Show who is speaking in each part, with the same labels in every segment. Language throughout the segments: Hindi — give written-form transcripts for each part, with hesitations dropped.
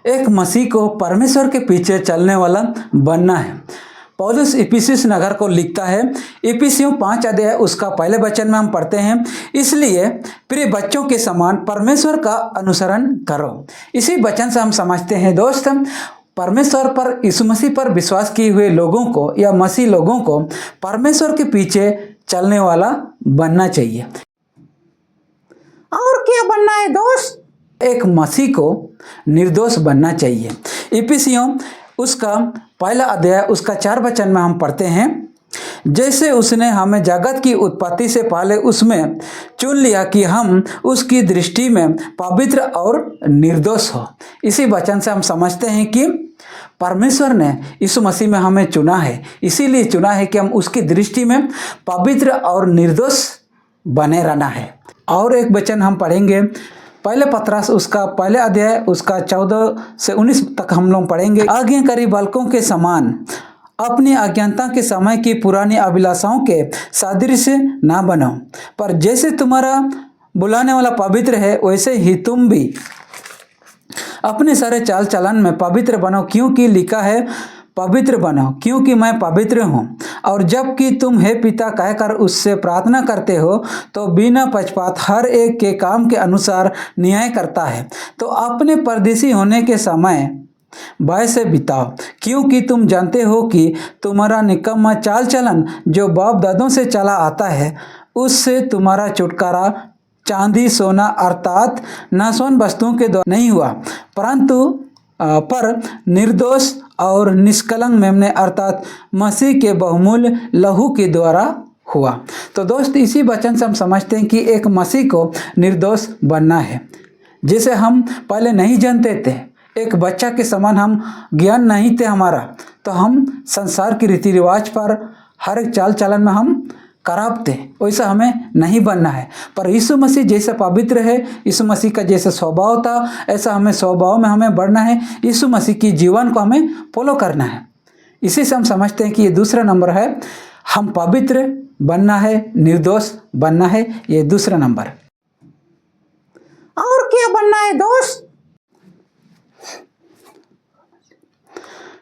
Speaker 1: एक मसीह को परमेश्वर के पीछे चलने वाला बनना है। पौलुस इफिसियों नगर को लिखता है, इफिसियों 5 अध्याय उसका पहले वचन में हम पढ़ते हैं, इसलिए प्रिय बच्चों के समान परमेश्वर का अनुसरण करो। इसी वचन से हम समझते हैं दोस्त, परमेश्वर पर, यीशु मसीह पर विश्वास किए हुए लोगों को या मसीह लोगों को परमेश्वर के पीछे चलने वाला बनना चाहिए। और क्या बनना है दोस्त? एक मसीह को निर्दोष बनना चाहिए। इफिसियों उसका पहला अध्याय उसका 4 वचन में हम पढ़ते हैं, जैसे उसने हमें जगत की उत्पत्ति से पहले उसमें चुन लिया कि हम उसकी दृष्टि में पवित्र और निर्दोष हो। इसी वचन से हम समझते हैं कि परमेश्वर ने यीशु मसीह में हमें चुना है, इसीलिए चुना है कि हम उसकी दृष्टि में पवित्र और निर्दोष बने रहना है। और एक वचन हम पढ़ेंगे, पहले पतरस उसका पहले अध्याय उसका 14 से 19 तक हम लोग पढ़ेंगे। आज्ञाकारी बालकों के समान अपनी अज्ञानता के समय की पुरानी अभिलाषाओं के सादृश्य ना बनो, पर जैसे तुम्हारा बुलाने वाला पवित्र है वैसे ही तुम भी अपने सारे चाल चलन में पवित्र बनो, क्योंकि लिखा है पवित्र बनो क्योंकि मैं पवित्र हूँ। और जबकि तुम हे पिता कहकर उससे प्रार्थना करते हो तो बिना पक्षपात हर एक के काम के अनुसार न्याय करता है। तो अपने परदेशी होने के समय भय से बिताओ, क्योंकि तुम जानते हो कि तुम्हारा निकम्मा चाल चलन जो बाप दादों से चला आता है उससे तुम्हारा छुटकारा चांदी सोना अर्थात नाशवान वस्तुओं के द्वारा नहीं हुआ, परंतु पर निर्दोष और निष्कलंक मेमने अर्थात मसीह के बहुमूल्य लहू के द्वारा हुआ। तो दोस्त, इसी वचन से हम समझते हैं कि एक मसीह को निर्दोष बनना है। जिसे हम पहले नहीं जानते थे, एक बच्चा के समान हम ज्ञान नहीं थे हमारा, तो हम संसार की रीति रिवाज पर हर एक चाल चलन में हम खराब थे, वैसा हमें नहीं बनना है। पर यीशु मसीह जैसा पवित्र है, यीशु मसीह का जैसा स्वभाव था ऐसा हमें स्वभाव में हमें बढ़ना है, यीशु मसीह की जीवन को हमें फॉलो करना है। इसी से हम समझते हैं कि ये दूसरा नंबर है, हम पवित्र बनना है, निर्दोष बनना है, ये दूसरा नंबर। और क्या बनना है दोस्त?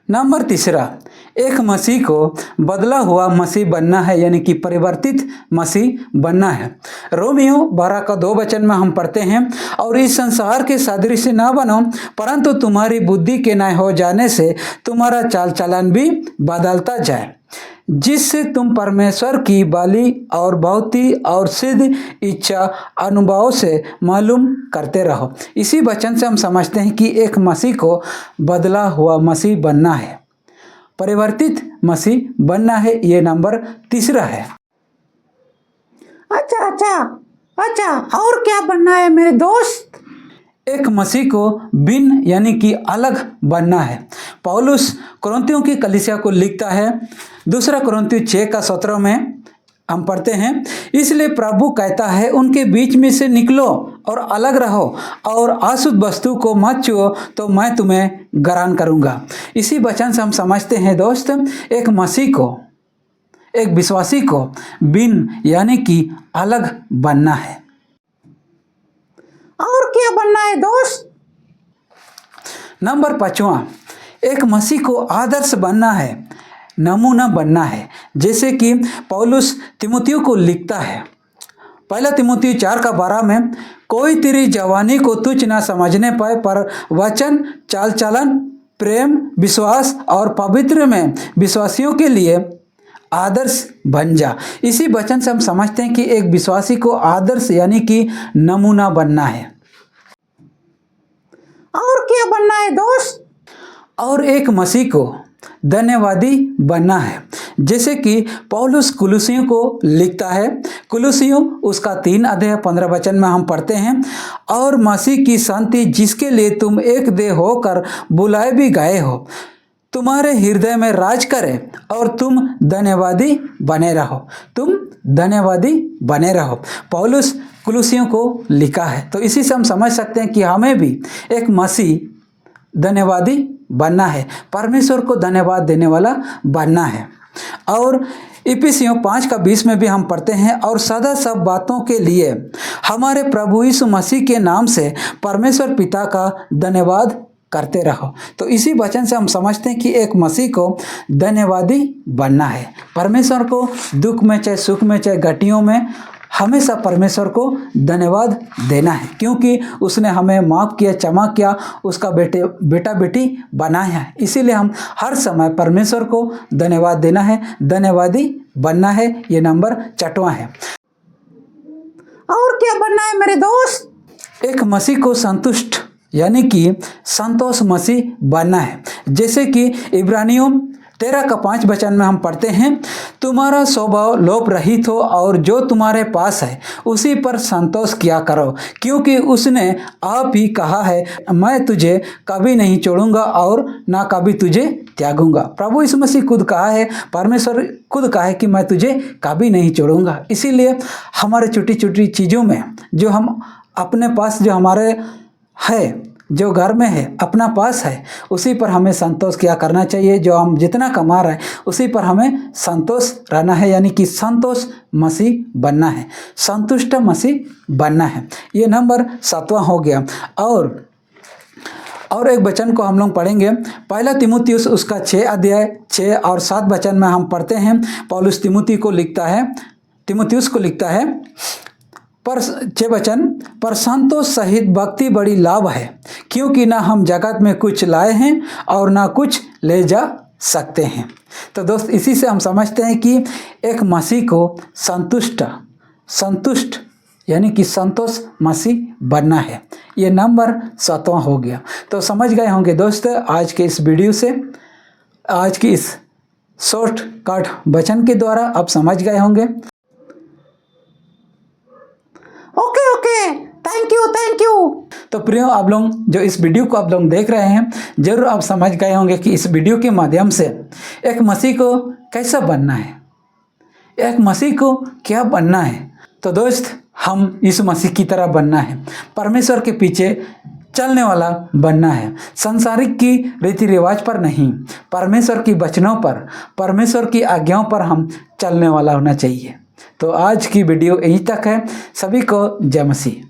Speaker 1: नंबर तीसरा, एक मसीह को बदला हुआ मसीह बनना है, यानी कि परिवर्तित मसीह बनना है। रोमियो 12 का 2 वचन में हम पढ़ते हैं, और इस संसार के सादृश्य ना बनो, परंतु तुम्हारी बुद्धि के नए हो जाने से तुम्हारा चाल चलन भी बदलता जाए, जिससे तुम परमेश्वर की भली और बहुत ही और सिद्ध इच्छा अनुभव से मालूम करते रहो। इसी वचन से हम समझते हैं कि एक मसीह को बदला हुआ मसीह बनना है, परिवर्तित मसीह बनना है, ये नंबर तीसरा है। अच्छा, और क्या बनना है मेरे दोस्त? एक मसीह को भिन्न यानी कि अलग बनना है। पौलुस कुरिन्थियों की कलीसिया को लिखता है, दूसरा कुरिन्थियों 6 का 17 में हम पढ़ते हैं, इसलिए प्रभु कहता है उनके बीच में से निकलो और अलग रहो और अशुद्ध वस्तु को मत छुओ तो मैं तुम्हें ग्रहण करूंगा। इसी वचन से हम समझते हैं दोस्त, एक मसीह को, एक विश्वासी को भिन्न यानी कि अलग बनना है। और क्या बनना है दोस्त? नंबर 5वां, एक मसीह को आदर्श बनना है, नमूना बनना है। जैसे कि पौलुस तिमुथियों को लिखता है, पहला तिमुथी 4 का 12 में, कोई तेरी जवानी को तुच्छ ना समझने पाए, पर वचन चाल चलन प्रेम विश्वास और पवित्र में विश्वासियों के लिए आदर्श बन जा। इसी वचन से हम समझते हैं कि एक विश्वासी को आदर्श यानी कि नमूना बनना है। और क्या बनना है दोस्त? और एक मसीह को धन्यवादी बनना है। जैसे कि पौलुस कुलुसियों को लिखता है, कुलुसियों उसका 3 अध्याय 15 वचन में हम पढ़ते हैं, और मसीह की शांति जिसके लिए तुम एक देह होकर बुलाए भी गए हो तुम्हारे हृदय में राज करे और तुम धन्यवादी बने रहो, तुम धन्यवादी बने रहो। पौलुस कुलुसियों को लिखा है। तो इसी से हम समझ सकते हैं कि हमें भी एक मसीह धन्यवादी बनना है, परमेश्वर को धन्यवाद देने वाला बनना है। और इफिसियों 5 का 20 में भी हम पढ़ते हैं, और सदा सब बातों के लिए हमारे प्रभु यीशु मसीह के नाम से परमेश्वर पिता का धन्यवाद करते रहो। तो इसी वचन से हम समझते हैं कि एक मसीह को धन्यवादी बनना है। परमेश्वर को दुख में चाहे सुख में चाहे घटियों में हमेशा परमेश्वर को धन्यवाद देना है, क्योंकि उसने हमें माफ़ किया, क्षमा किया, उसका बेटा बेटी बनाया है। इसीलिए हम हर समय परमेश्वर को धन्यवाद देना है, धन्यवादी बनना है। ये नंबर 6वां है। और क्या बनना है मेरे दोस्त? एक मसीह को संतुष्ट यानी कि संतोष मसीह बनना है। जैसे कि इब्रानियों 13:5 वचन में हम पढ़ते हैं, तुम्हारा स्वभाव लोभ रहित हो और जो तुम्हारे पास है उसी पर संतोष किया करो, क्योंकि उसने आप ही कहा है, मैं तुझे कभी नहीं छोड़ूंगा और ना कभी तुझे त्यागूंगा। प्रभु यीशु मसीह खुद कहा है, परमेश्वर खुद कहा है कि मैं तुझे कभी नहीं छोड़ूंगा। इसीलिए हमारे छोटी छोटी चीज़ों में जो हम अपने पास जो हमारे है, जो घर में है, अपना पास है, उसी पर हमें संतोष किया करना चाहिए। जो हम जितना कमा रहे हैं उसी पर हमें संतोष रहना है, यानी कि संतोष मसीह बनना है, संतुष्ट मसीह बनना है। ये नंबर 7वां हो गया। और एक वचन को हम लोग पढ़ेंगे, 1 तीमुथियुस उसका 6 अध्याय 6 और 7 वचन में हम पढ़ते हैं। पौलुस तीमुथियुस को लिखता है पर 6 वचन, पर संतोष सहित भक्ति बड़ी लाभ है, क्योंकि ना हम जगत में कुछ लाए हैं और ना कुछ ले जा सकते हैं। तो दोस्त, इसी से हम समझते हैं कि एक मसीह को संतुष्ट यानी कि संतोष मसीह बनना है। ये नंबर 7वां हो गया। तो समझ गए होंगे दोस्त आज के इस वीडियो से, आज की इस शॉर्टकट वचन के द्वारा आप समझ गए होंगे। Okay, thank you. तो प्रियो, आप लोग जो इस वीडियो को आप लोग देख रहे हैं, जरूर आप समझ गए होंगे कि इस वीडियो के माध्यम से एक मसीह को कैसा बनना है, एक मसीह को क्या बनना है। तो दोस्त, हम इस मसीह की तरह बनना है, परमेश्वर के पीछे चलने वाला बनना है, संसारिक की रीति रिवाज पर नहीं, परमेश्वर की वचनों पर, परमेश्वर की आज्ञाओं पर हम चलने वाला होना चाहिए। तो आज की वीडियो यहीं तक है। सभी को जय मसीह।